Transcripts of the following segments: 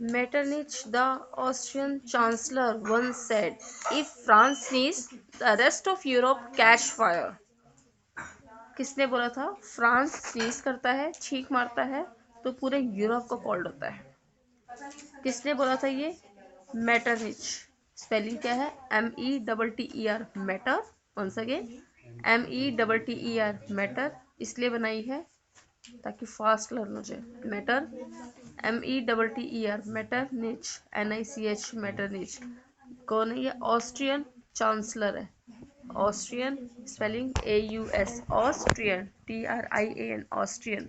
Metternich, the Austrian chancellor, once said, if France sneezes, the rest of Europe catch fire. किसने बोला था? France sneeze करता है, छींक मारता है, तो पूरे यूरोप को कोल्ड होता है। किसने बोला था ये? मेटरनिच। स्पेलिंग क्या है? METTER, मैटर। वंस अगेन, METTER, मैटर। इसलिए बनाई है ताकि फास्ट लर्न हो जाए। मैटर, METTER, Metternich, NICH, Metternich. कौन है ये? ऑस्ट्रियन चांसलर है। Austrian, spelling AUS, Austrian, TRIAN, Austrian,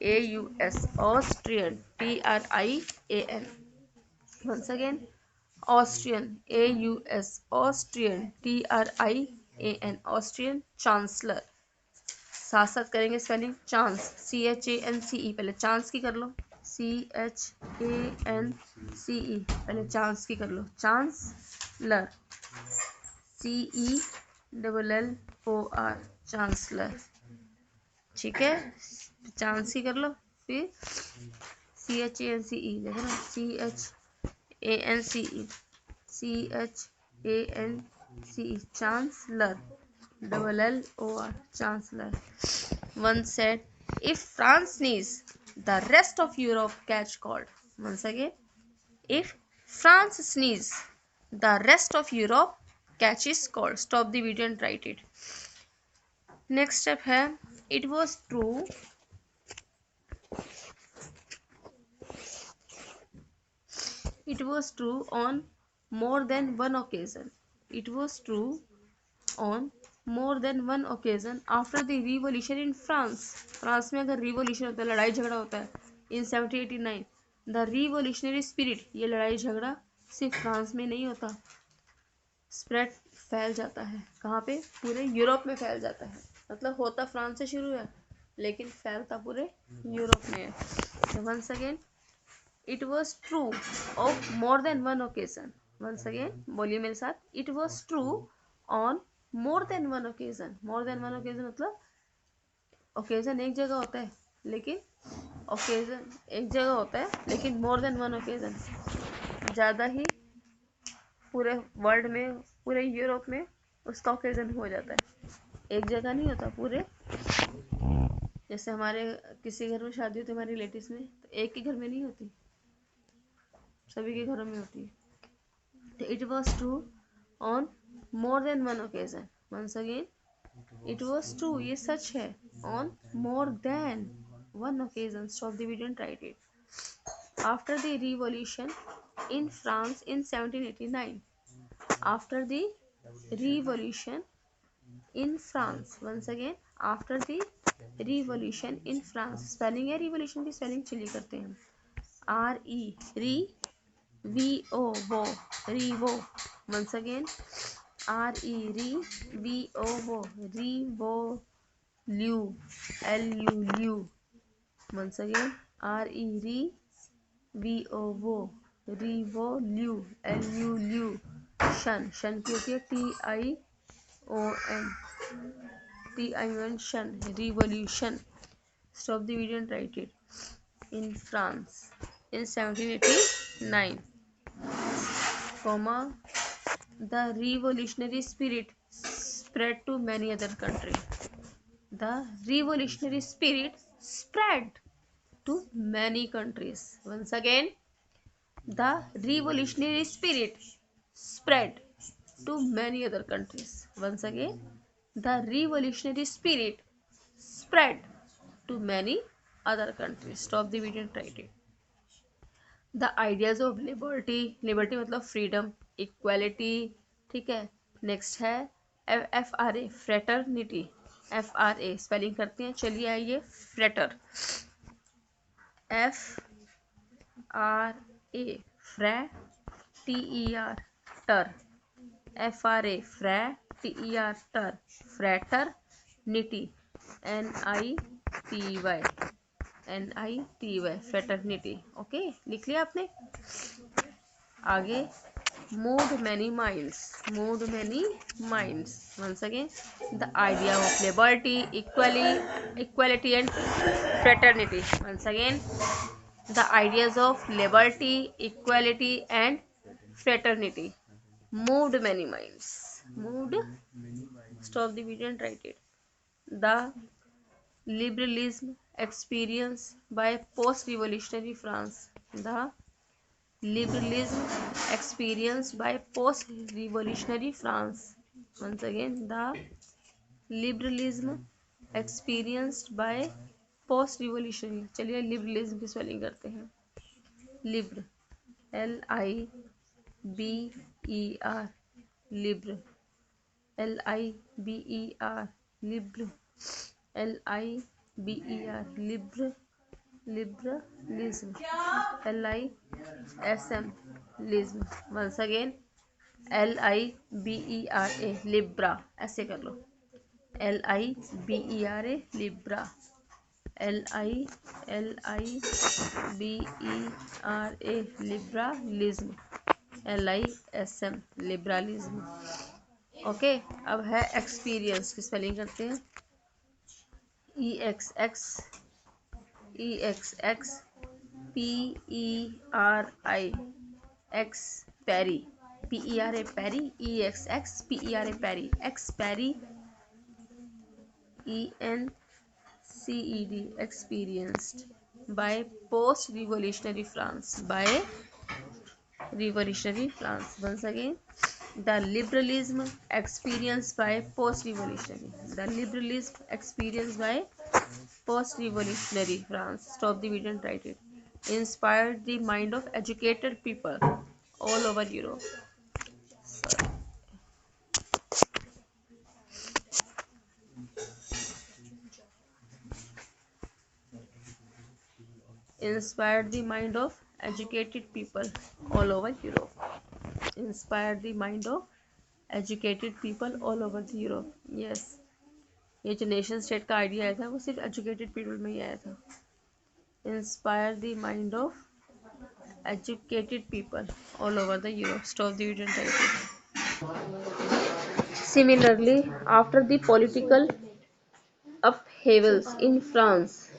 AUS, Austrian, TRIAN। Once again, Austrian, AUS, Austrian, TRIAN, Austrian chancellor. साथ साथ करेंगे स्पेलिंग। चांस, CHANCE, पहले चांस की कर लो। CHANCE, पहले चांस की कर लो। Chancellor, CELLOR, chancellor. ठीक है, चांस की कर लो। फिर CHANCE, देखो ना, CHANCE, chancellor, LLOR, chancellor. One said, if France sneezes, the rest of Europe catch cold. Once again, if France sneezes, the rest of Europe catches cold. Stop the video and write it. Next step है, it was true. It was true on more than one occasion. It was true on more than one occasion after the revolution in France. France में अगर revolution होता है, लड़ाई झगड़ा होता है, in 1789, the revolutionary spirit, ये लड़ाई झगड़ा सिर्फ फ्रांस में नहीं होता, स्प्रेड, फैल जाता है। कहाँ पे? पूरे यूरोप में फैल जाता है। मतलब होता फ्रांस से शुरू है, लेकिन फैलता पूरे यूरोप में है। तो once again, it was true of more than one occasion. Once again बोलिए मेरे साथ, it was true on more than one occasion. More than one occasion मतलब ओकेजन एक जगह होता है, लेकिन ओकेजन एक जगह होता है, लेकिन मोर देन वन ओकेजन, ज़्यादा ही पूरे वर्ल्ड में, पूरे यूरोप में उसका ओकेजन हो जाता है। एक जगह नहीं होता, पूरे। जैसे हमारे किसी घर में शादी होती है हमारे रिलेटिव्स में, तो एक के घर में नहीं होती, सभी के घरों में होती है। तो it was true on more than one occasion. Once again, it was true, ये सच है, on more than one occasion. Stop the video and write it. After the revolution in France in 1789. After the revolution in France, once again, after the revolution in France, spelling है revolution की, spelling चिली करते हैं हम। RE, री, VO, वो, रीवो। once again, RE, री, VO, वो, रीवो, ल्यू, LU, ल्यू। once again, RE, री, VO, वो, रिवोल्यू, LU, ल्यू। शन, शन की होती है TION, शन, revolution. Stop the video and write it. In France in 1789, the revolutionary spirit spread to many other countries. The revolutionary spirit spread to many countries. Once again, the revolutionary spirit spread to many other countries. Once again, the revolutionary spirit spread to many other countries. Stop the video and write it. The ideas of liberty, liberty मतलब freedom, equality, ठीक है। Next है FRA, fraternity, FRA spelling करते हैं, चलिए आइए। Freighter, FRA, fry, TER, टर, FRA, fry, TER, टर, फ्रैटर निटी, NITY, फ्रेटर्निटी। ओके, लिख लिया आपने? आगे, moved many minds, moved many minds। once again, the idea of liberty, equality and fraternity। once again, the ideas of liberty, equality, and fraternity moved many minds. Moved, stop the video and write it. The liberalism experienced by post-revolutionary France. The liberalism experienced by post-revolutionary France. Once again, the liberalism experienced by post-revolutionary. चलिए liberalism की spelling करते हैं. लिब्र, LIBER, लिब्र, LIBER, लिब्र, LIBER, लिब्र, liberalism, LISM, lism. Once again, LIBERA, libra. ऐसे कर लो. LIBERA, libra. LIBERA, liberalism. LISM, liberalism. Okay, अब है एक्सपीरियंस की स्पेलिंग करते हैं. EXX PERI, एक्स पैरी, PERA पैरी, EXX PERA पैरी, एक्स पैरी, ENCED experienced by post revolutionary France, by revolutionary France. Once again, the liberalism experienced by post revolutionary, the liberalism experienced by post revolutionary France. Stop the video and write it. Inspired the mind of educated people all over Europe. Inspired the mind of educated people all over Europe. Inspired the mind of educated people all over the Europe. Yes, ये जो nation state का idea आया था वो सिर्फ educated people में ही आया था. Inspire the mind of educated people all over the Europe. Stop the video and type it. Similarly, after the political upheavals in France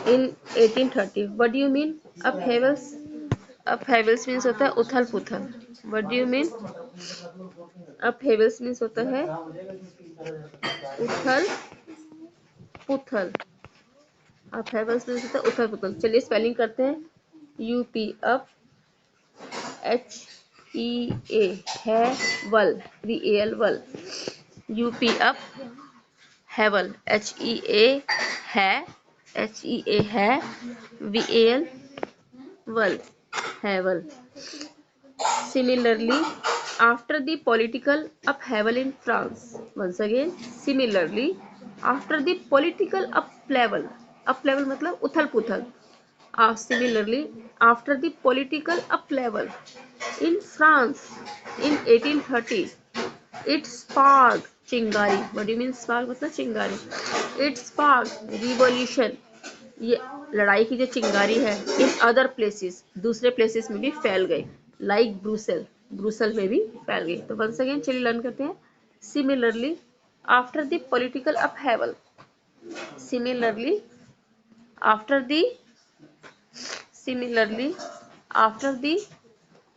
in 1830. What do you mean upheavals? Upheavals means होता है उथल पुथल. What do you mean? Upheavals means होता है उथल पुथल. Upheavals means होता है उथल पुथल. चलिए स्पेलिंग करते हैं. UP अप, HEA है वल, VAL वल. UP अप, हैवल, HEA है, HEA है, VAL वल, हैवल. Similarly, after the political upheaval in France. Once again, similarly, after the political upheaval मतलब उथल पुथल. Similarly, after the political upheaval in France in 1830, it sparked चिंगारी. What do you mean spark? मतलब चिंगारी. It sparked revolution. ये लड़ाई की जो चिंगारी है इन अदर प्लेसेस, दूसरे प्लेसेस में भी फैल गई. लाइक ब्रुसेल, ब्रुसेल में भी फैल गई. तो वंस अगेन चलिए लर्न करते हैं. Similarly after the political upheaval, similarly after the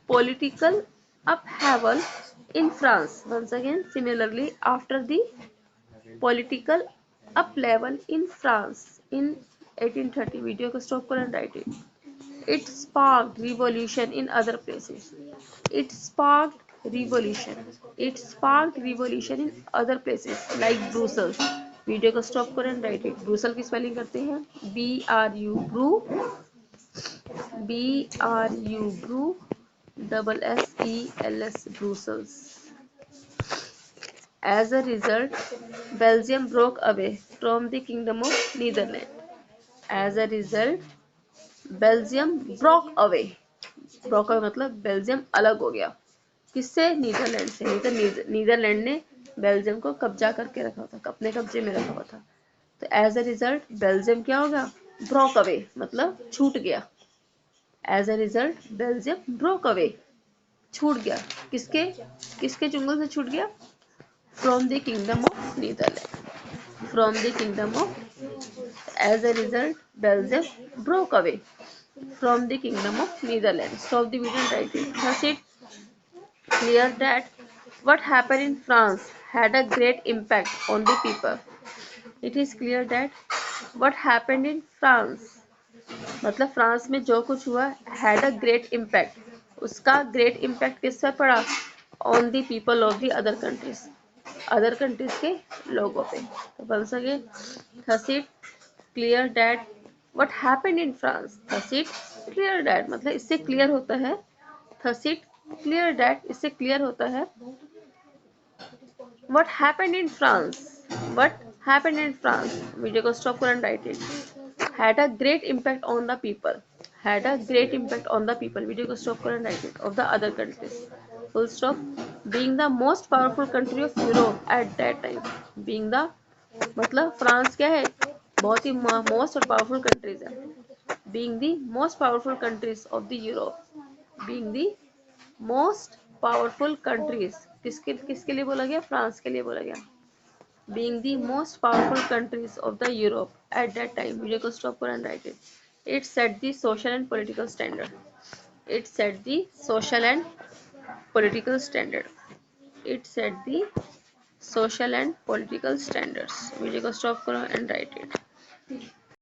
political upheaval in France. Once again, similarly after the political upheaval in France in 1830. Video को स्टॉप करें, write it. It sparked revolution in other places. It sparked revolution. It sparked revolution in other places like Brussels. Video को stop करें, write it. Brussels की spelling करते हैं. BRU ब्रू, BRU ब्रू, SSELS Brussels. As a result, Belgium broke away from the Kingdom of Netherlands. As a result, Belgium broke away. Broke away मतलब Belgium अलग हो गया. किससे? नीदरलैंड से. नहीं तो नीदरलैंड ने बेल्जियम को कब्जा करके रखा था, अपने कब्जे में रखा हुआ था. तो एज अ रिजल्ट बेल्जियम क्या हो गया? ब्रोक अवे मतलब छूट गया. As a result Belgium broke away, छूट गया. किसके किसके चुंगल से छूट गया? From the kingdom of Netherland. From the kingdom of, as a result Belgium broke away. from the Kingdom of Netherlands. Stop the video and write it. Thus it clear that what happened in France had a great impact on the people. It is clear that what happened in France, मतलब France में जो कुछ हुआ had a great impact, उसका great impact किस पर पड़ा? On the people of the other countries, other countries के लोगों पे. तो बन सके thus it clear that what happened in France. thus it clear that मतलब इससे क्लियर होता है, thus it clear that इससे क्लियर होता है what happened in France. what happened in France, video को स्टॉप करो and write it. had a great impact on the people, had a great impact on the people, video को stop करो and write it, of the other countries, full stop. being the most powerful country of Europe at that time. being the मतलब France क्या है, बहुत ही most और powerful countries है. being the most powerful countries of the Europe, being the most powerful countries, किसके किसके लिए बोला गया? फ्रांस के लिए बोला गया. being the most powerful countries of the Europe at that time, video को स्टॉप करो and write it. it set the social and political standard, it set the social and political standard, it set the social and political standards, video को stop करो and write it.